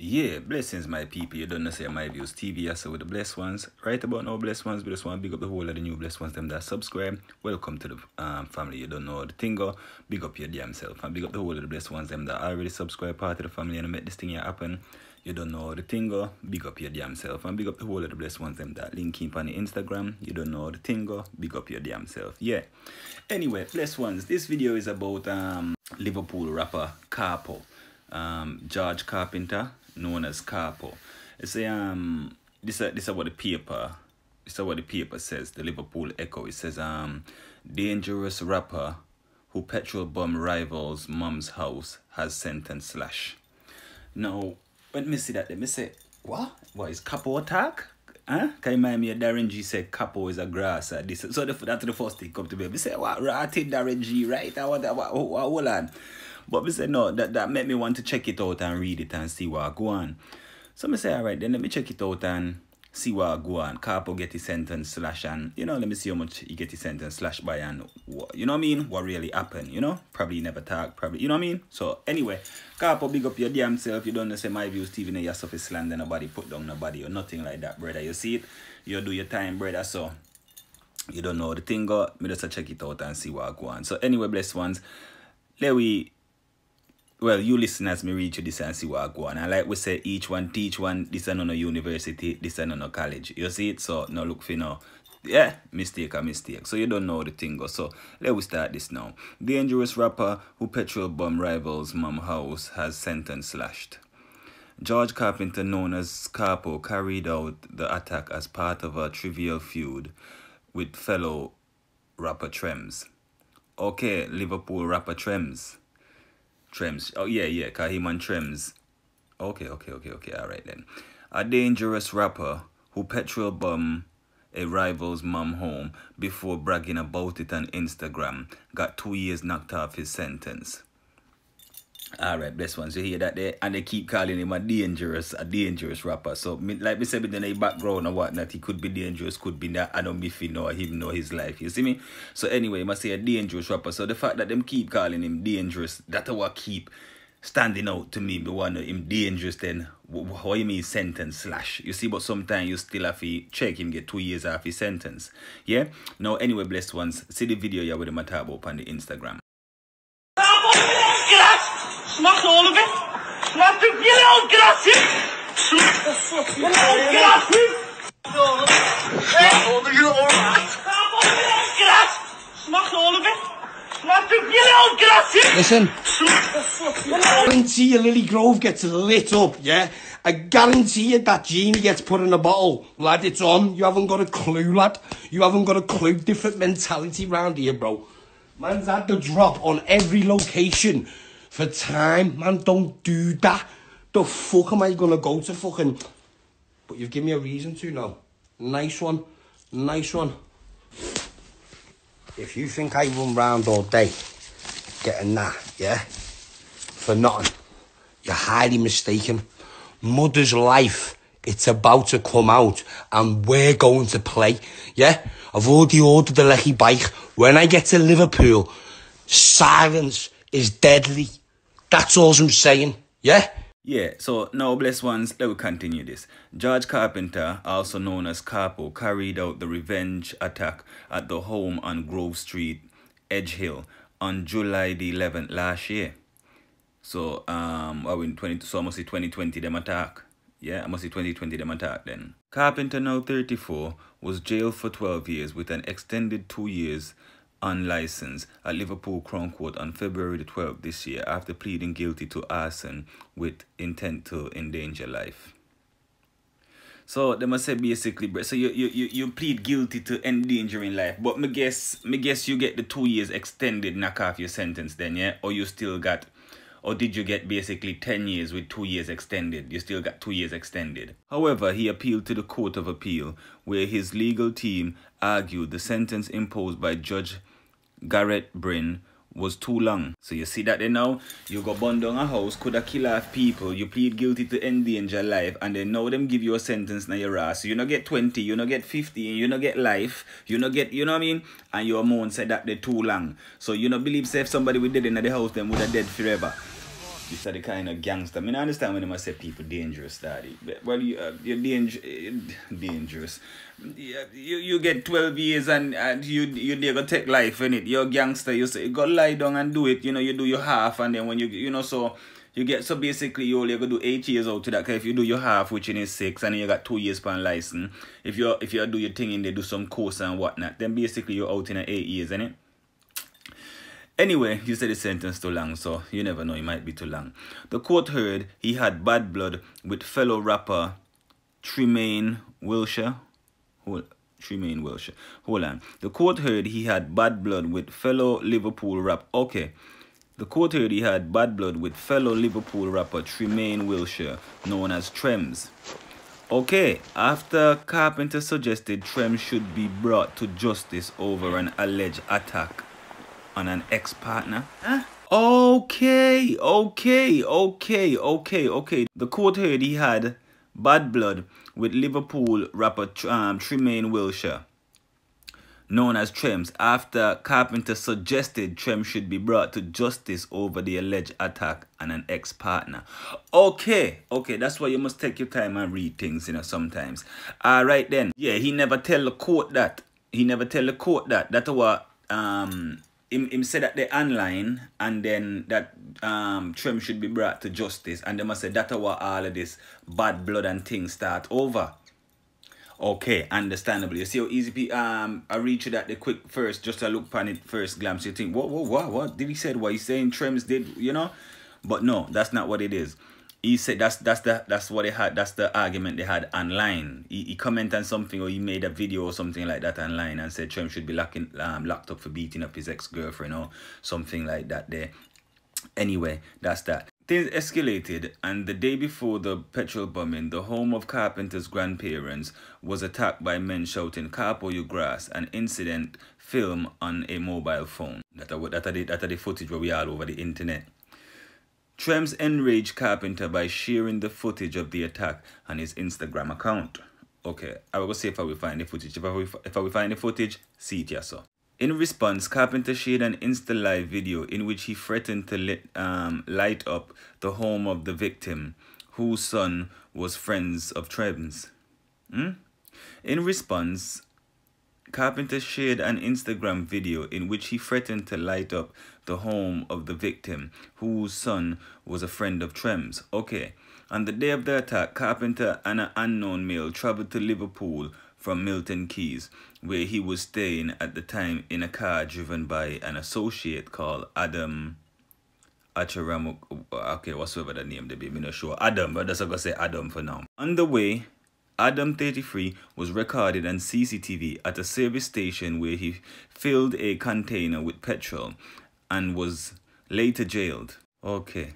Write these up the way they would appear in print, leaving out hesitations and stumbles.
Yeah, blessings, my people. You don't know say my views. TV, I say with the blessed ones. Right about now, blessed ones. We just want to big up the whole of the new blessed ones, them that subscribe. Welcome to the family. You don't know the thing go. Big up your damn self. And big up the whole of the blessed ones, them that already subscribe, part of the family, and make this thing here happen. You don't know the thing go. Big up your damn self. And big up the whole of the blessed ones, them that link keep on the Instagram. You don't know the thing go. Big up your damn self. Yeah. Anyway, blessed ones. This video is about Liverpool rapper Capo. George Carpenter, known as Capo. It's this is what the paper says. The Liverpool Echo. It says dangerous rapper who petrol bomb rivals mom's house has sentence slash. Now when me see that, let me say what is Capo attack? Huh? Can you remind me of Darren G said Capo is a grass at this. So that's the first thing come to me. Me say what ratted Darren G, right? Hold on. But we said no, that made me want to check it out and read it and see what go on. So I say, alright, then let me check it out and see what go on. Capo get his sentence slash and, you know, let me see how much he get his sentence slash by and, what, you know what I mean? What really happened, you know? Probably never talk, probably, you know what I mean? So anyway, Capo, big up your damn self. You don't know say my views, TV, your stuff is slander, nobody put down nobody or nothing like that, brother. You see it? You do your time, brother, so you don't know the thing go. Me just check it out and see what go on. So anyway, blessed ones, well, you listen as me read you this and see what I go on. And like we say, each one teach one. This is not a university, this is not a college. You see it? So no look for no. Yeah, mistake or mistake. So you don't know the thing go. So let we start this now. Dangerous rapper who petrol bomb rivals mom house has sentence slashed. George Carpenter, known as Capo, carried out the attack as part of a trivial feud with fellow rapper Trems. Okay, Liverpool rapper Trems. Oh, yeah, cause him and Trems. Okay, alright then. A dangerous rapper who petrol bomb a rival's mom home before bragging about it on Instagram got 2 years knocked off his sentence. Alright, bless ones, you hear that there? And they keep calling him a dangerous rapper. So, like me said, in the background or whatnot, he could be dangerous, could be that. I don't be if know him know his life. You see me? So anyway, I must say a dangerous rapper. So the fact that them keep calling him dangerous, that's what keep standing out to me. Be one of him dangerous, then how you mean sentence slash? You see, but sometimes you still have to check him get 2 years off his sentence. Yeah? Now anyway, blessed ones, see the video here with him talk about on the Instagram. Smash all of it. Smash the little grassy. Smash the fucking little grassy. Smash all the little grass. Smash all of it. Smash the little grassy. Listen. Smash the fucking. I guarantee you Lily Grove gets lit up, yeah? I guarantee you that genie gets put in a bottle. Lad, it's on. You haven't got a clue, lad. You haven't got a clue. Different mentality round here, bro. Man's had the drop on every location. For time, man, don't do that. The fuck am I gonna go to fucking... But you've given me a reason to now. Nice one. If you think I run round all day getting that, yeah, for nothing, you're highly mistaken. Mother's life, it's about to come out and we're going to play, yeah? I've already ordered the Lecky bike. When I get to Liverpool, silence is deadly. That's all I'm saying, yeah? Yeah, so now, blessed ones, let me continue this. George Carpenter, also known as Capo, carried out the revenge attack at the home on Grove Street, Edge Hill, on July the 11th last year. So, so I must say 2020 them attack. Yeah, I must say 2020 them attack then. Carpenter, now 34, was jailed for 12 years with an extended 2 years unlicensed at Liverpool Crown Court on February the 12th this year after pleading guilty to arson with intent to endanger life. So they must say basically, so you plead guilty to endangering life, but me guess you get the 2 years extended knock off your sentence then, yeah? Or you still got, or did you get basically 10 years with 2 years extended? You still got 2 years extended. However, he appealed to the Court of Appeal, where his legal team argued the sentence imposed by Judge Garrett Bryn was too long. So you see that then now, you go burn down a house, could have kill off people, you plead guilty to endanger life, and then now them give you a sentence na your ass. So you no get 20, you no get 15, you no get life, you no get, you know what I mean? And your mom said that they're too long. So you no believe say if somebody would dead in the house, them would have dead forever. This are the kind of gangster. I mean, I understand when they must say people dangerous, daddy. Well, you're dangerous. You get 12 years and you're gonna take life in it. You're a gangster. You gotta lie down and do it. You know, you do your half, and then when so you get, so basically you only gonna do 8 years out to that. Cause if you do your half, which is 6, and then you got 2 years per license. If you do your thing and they do some course and whatnot, then basically you're out in 8 years, innit? Anyway, you said the sentence too long, so you never know, it might be too long. The court heard he had bad blood with fellow rapper Tremaine Wilshire. Hold on. The court heard he had bad blood with fellow Liverpool rapper. Okay. The court heard he had bad blood with fellow Liverpool rapper Tremaine Wilshire, known as Trems. Okay, after Carpenter suggested Trems should be brought to justice over an alleged attack on an ex-partner. Huh? Okay. The court heard he had bad blood with Liverpool rapper Tremaine Wilshire, known as Trems, after Carpenter suggested Trems should be brought to justice over the alleged attack on an ex-partner. Okay, that's why you must take your time and read things, sometimes. Alright then. Yeah, he never tell the court that. That's what him said that they online, and then that Trem should be brought to justice, and they must say that's what all of this bad blood and things start over. Okay, understandable. You see how easy I read you that the quick first, just to look upon it first glance, you think, what did he say? What he's saying Trems did, But no, that's not what it is. He said that's what they had. That's the argument they had online. He commented on something, or he made a video or something like that online, and said Trem should be locked up for beating up his ex-girlfriend or something like that there. Anyway, that's that. Things escalated, and the day before the petrol bombing, the home of Carpenter's grandparents was attacked by men shouting "Carpo you grass," an incident filmed on a mobile phone. That's the footage where we all over the internet. Trems enraged Carpenter by sharing the footage of the attack on his Instagram account. Okay, I will see if I will find the footage. If I will find the footage, see it, yes, sir. In response, Carpenter shared an Insta Live video in which he threatened to light up the home of the victim, whose son was friends of Trems. In response, Carpenter shared an Instagram video in which he threatened to light up the home of the victim, whose son was a friend of Trems. Okay, on the day of the attack, Carpenter and an unknown male traveled to Liverpool from Milton Keyes, where he was staying at the time in a car driven by an associate called Adam Acharam. Okay, whatsoever the name they be, I'm not sure. Adam, but that's I'm gonna say Adam for now. On the way, Adam, 33, was recorded on CCTV at a service station where he filled a container with petrol and was later jailed. Okay,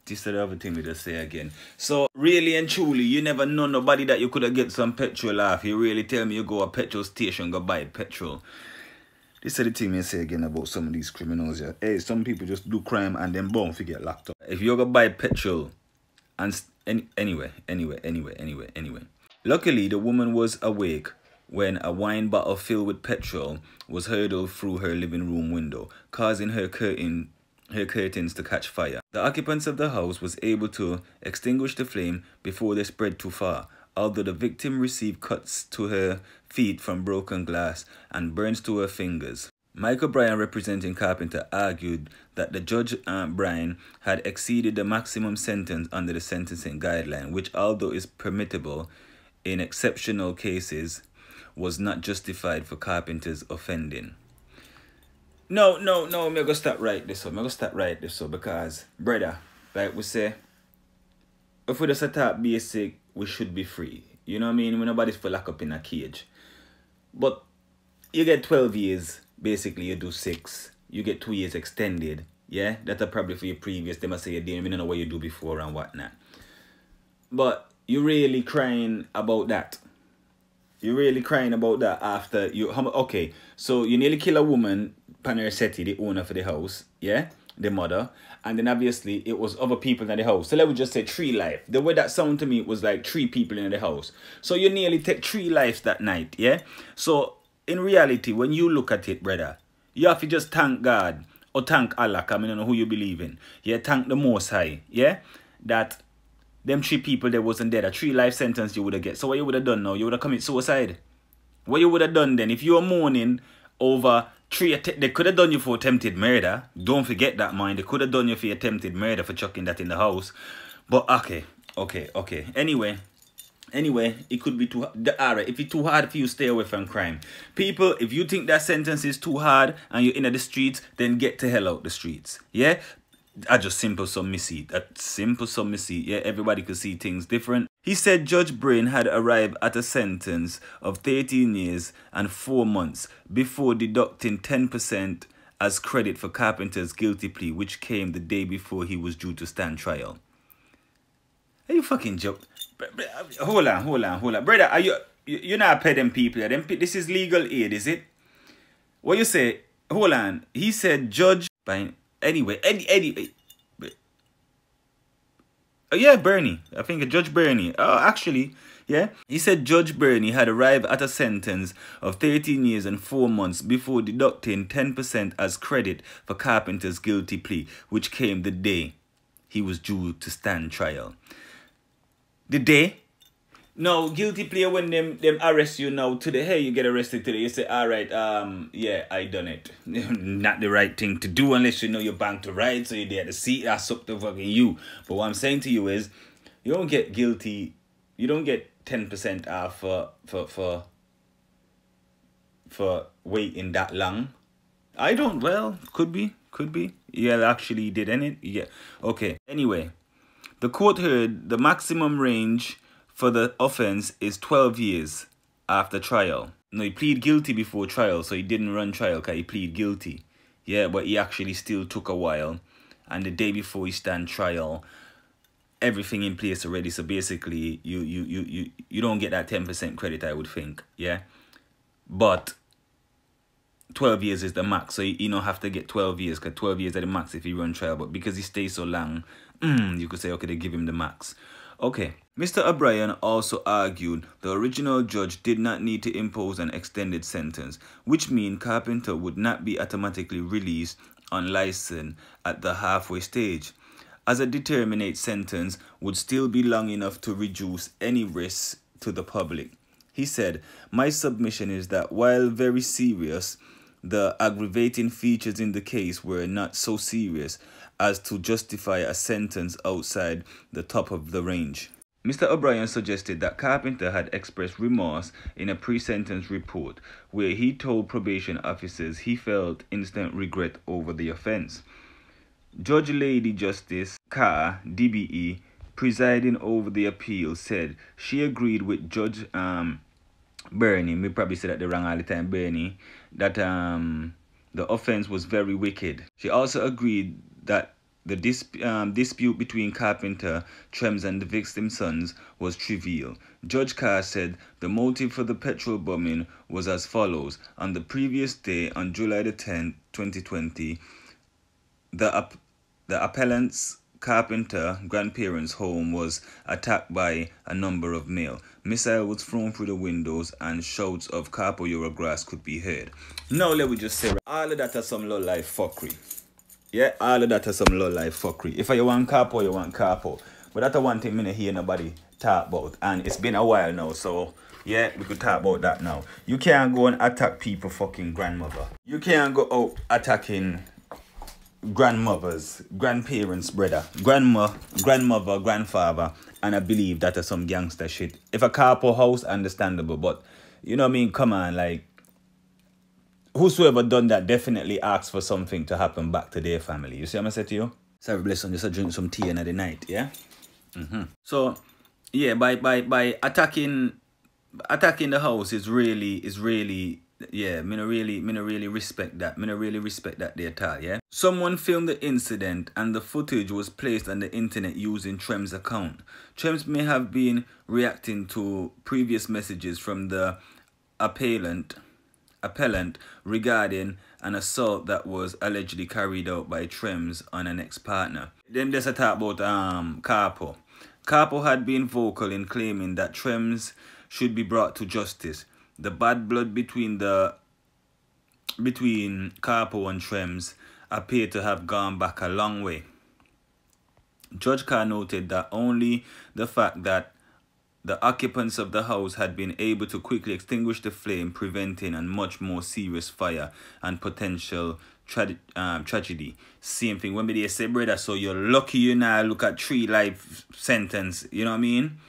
this is the other thing we just say again. So, really and truly, you never know nobody that you could have get some petrol off. You really tell me you go a petrol station, go buy petrol. This is the thing I say again about some of these criminals. Yeah. Hey, some people just do crime and then boom, get locked up. If you're gonna buy petrol, and anyway. Luckily, the woman was awake when a wine bottle filled with petrol was hurled through her living room window, causing her curtains to catch fire. The occupants of the house was able to extinguish the flame before they spread too far, although the victim received cuts to her feet from broken glass and burns to her fingers. Michael Bryan, representing Carpenter, argued that the judge, Bryan, had exceeded the maximum sentence under the sentencing guideline, which, although is permissible in exceptional cases, was not justified for Carpenter's offending. No, I'm going to start right this one. Because, brother, like we say, if we just attack basic, we should be free. You know what I mean? When nobody's for lock up in a cage. But you get 12 years, basically you do 6. You get 2 years extended. Yeah? That's probably for your previous. They must say you didn't know what you do before and whatnot. But you're really crying about that. You're really crying about that after you... Okay, so you nearly kill a woman, Panersetti, the owner for the house, yeah? The mother. And then obviously it was other people in the house. So let me just say 3 lives. The way that sounded to me was like 3 people in the house. So you nearly take 3 lives that night, yeah? So in reality, when you look at it, brother, you have to just thank God or thank Allah, I mean, I don't know who you believe in. Yeah, thank the Most High. Yeah, that them 3 people that wasn't dead, a 3 life sentence you would have get. So what you would have done now? You would have committed suicide. What you would have done then? If you were mourning over 3, they could have done you for attempted murder. Don't forget that, mind. They could have done you for attempted murder for chucking that in the house. But okay. Anyway, it could be too alright. If it's too hard for you, stay away from crime. People, if you think that sentence is too hard and you're in the streets, then get the hell out the streets. Yeah? I just simple some missy. That simple some missy. Yeah, everybody could see things different. He said Judge Brain had arrived at a sentence of 13 years and 4 months before deducting 10% as credit for Carpenter's guilty plea, which came the day before he was due to stand trial. Are you fucking joking? Hold on. Brother, are you're not pay them people. This is legal aid, is it? What you say? Hold on. He said Judge... Anyway. Oh, yeah, Bernie. I think Judge Bernie. Oh, actually, yeah. He said Judge Bernie had arrived at a sentence of 13 years and 4 months before deducting 10% as credit for Carpenter's guilty plea, which came the day he was due to stand trial. The day? No, guilty plea when them arrest you now today. Hey, you get arrested today. You say, all right, yeah, I done it. Not the right thing to do unless you know your bank to ride, so you're there to see. That's up to fucking you. But what I'm saying to you is, you don't get guilty. You don't get 10% off for waiting that long. I don't. Well, could be. Yeah, actually did, innit? Yeah. Okay. Anyway, the court heard the maximum range for the offense is 12 years after trial. No, he pleaded guilty before trial, so he didn't run trial because he pleaded guilty. Yeah, but he actually still took a while. And the day before he stand trial, everything in place already. So basically, you don't get that 10% credit, I would think. Yeah, but 12 years is the max, so you don't have to get 12 years because 12 years are the max if you run trial. But because he stays so long, you could say, okay, they give him the max. Okay, Mr. O'Brien also argued the original judge did not need to impose an extended sentence, which means Carpenter would not be automatically released on license at the halfway stage, as a determinate sentence would still be long enough to reduce any risk to the public. He said, "My submission is that while very serious, the aggravating features in the case were not so serious as to justify a sentence outside the top of the range." Mr. O'Brien suggested that Carpenter had expressed remorse in a pre-sentence report where he told probation officers he felt instant regret over the offense. Judge Lady Justice Carr, DBE, presiding over the appeal, said she agreed with Judge Bernie, we probably said that the wrong all the time, Bernie, that the offense was very wicked. She also agreed that the dispute between Carpenter, Trems and the victim's sons was trivial. Judge Carr said the motive for the petrol bombing was as follows. On the previous day, on July the 10th, 2020, the appellant's Carpenter grandparents' home was attacked by a number of male. Missile was thrown through the windows and shouts of capoeira grass could be heard. Now let me just say, all of that are some low-life fuckery. Yeah, all of that are some low-life fuckery. If you want capo, you want capo. But that's the one thing I don't hear nobody talk about. And it's been a while now, so yeah, we could talk about that now. You can't go and attack people fucking grandmother. You can't go out attacking grandmothers, grandparents, brother, grandmother, grandfather, and I believe that is some gangster shit. If a capo house, understandable, but you know what I mean? Come on, like, whosoever done that definitely asks for something to happen back to their family. You see what I said to you? Sorry, bless them, just drink some tea in the night, yeah? So, yeah, by attacking the house is really, yeah, me no really respect that. Me no really respect that there at all, yeah? Someone filmed the incident and the footage was placed on the internet using Trem's account. Trems may have been reacting to previous messages from the appellant regarding an assault that was allegedly carried out by Trems on an ex-partner. Then there's a talk about Capo. Capo had been vocal in claiming that Trems should be brought to justice. The bad blood between Capo and Trems appear to have gone back a long way. Judge Carr noted that only the fact that the occupants of the house had been able to quickly extinguish the flame, preventing a much more serious fire and potential tragedy. Same thing when they say, brother, so you're lucky you now look at 3 life sentence, you know what I mean?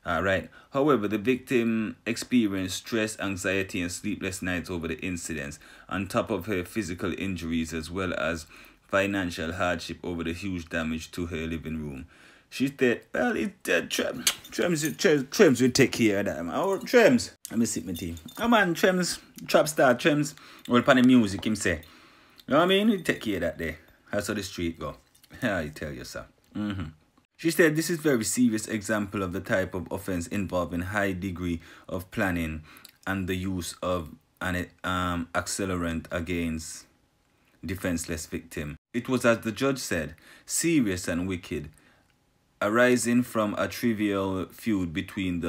Alright. However, the victim experienced stress, anxiety, and sleepless nights over the incidents, on top of her physical injuries as well as financial hardship over the huge damage to her living room. She said, well, Trems will take care of that, man. Oh, Trems. Let me sit my team. Oh, man, Trems, trap star, Trems. Well, upon the music, him say. You know what I mean? He take care of that there. That's how the street go. I tell you, sir. She said, this is a very serious example of the type of offense involving high degree of planning and the use of an accelerant against defenseless victim. It was, as the judge said, serious and wicked, arising from a trivial feud between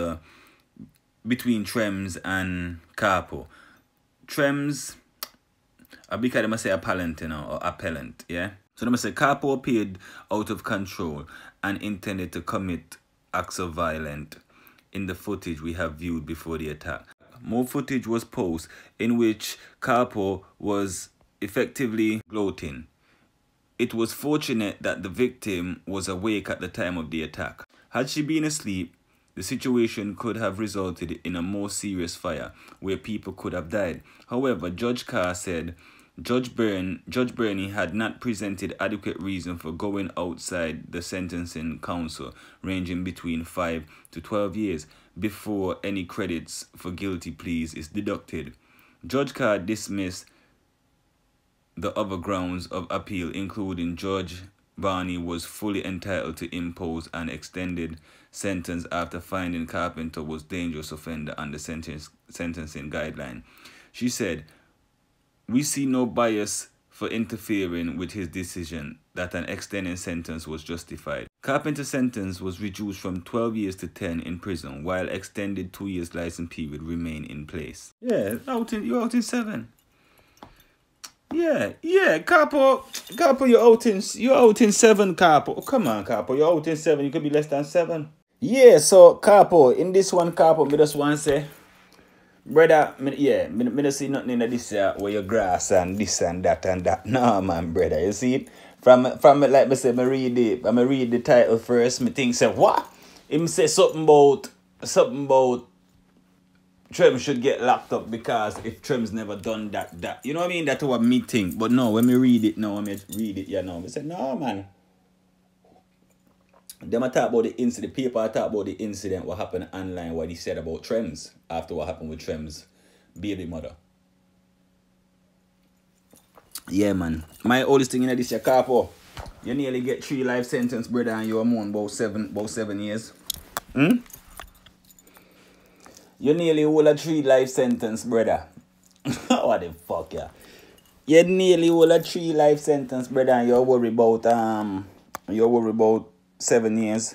Trems and Capo. Trems, I because they must say appellant, you know, or appellant, yeah? So they must say Capo appeared out of control and intended to commit acts of violence in the footage we have viewed before the attack. More footage was posted in which Capo was effectively gloating. It was fortunate that the victim was awake at the time of the attack. Had she been asleep, the situation could have resulted in a more serious fire where people could have died. However, Judge Carr said Judge Burney had not presented adequate reason for going outside the sentencing counsel, ranging between 5 to 12 years, before any credits for guilty pleas is deducted. Judge Carr dismissed the other grounds of appeal, including Judge Barney was fully entitled to impose an extended sentence after finding Carpenter was a dangerous offender under sentencing guideline. She said, we see no bias for interfering with his decision that an extended sentence was justified. Carpenter's sentence was reduced from 12 years to 10 in prison, while extended 2 years license period remained in place. Yeah, you're out in 7. Yeah, Capo, you're out in 7, Capo. Oh, come on, Capo, you're out in 7. You could be less than 7. Yeah, so Capo, in this one, Capo, me just want to say, brother, me don't see nothing in this where your grass and this and that. No, man, brother, you see it? From like I said, I read the title first. Me think say what? Him say something about Trem should get locked up because if Trem's never done that. You know what I mean? That's what me think. But no, when me read it now, I say, no, man. Them I talk about the incident, the paper I talk about the incident, what happened online, what he said about Trems, after what happened with Trem's baby mother. Yeah, man. My oldest thing in this year, Capo, you nearly get 3 life sentence, brother, and you're more about 7 years. You nearly hold a 3 life sentence, brother. What the fuck, yeah? You nearly hold a 3 life sentence, brother, and you're worried about 7 years.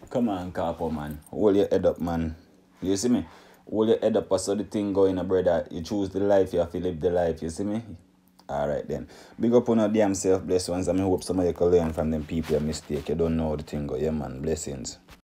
Come on, Capo, man. Hold your head up, man. You see me? Hold your head up so the thing going, brother. You choose the life, you have to live the life. You see me? Alright then. Big up on our damn self blessed ones. I hope some of you can learn from them people your mistake. You don't know how the thing go. Yeah, man. Blessings.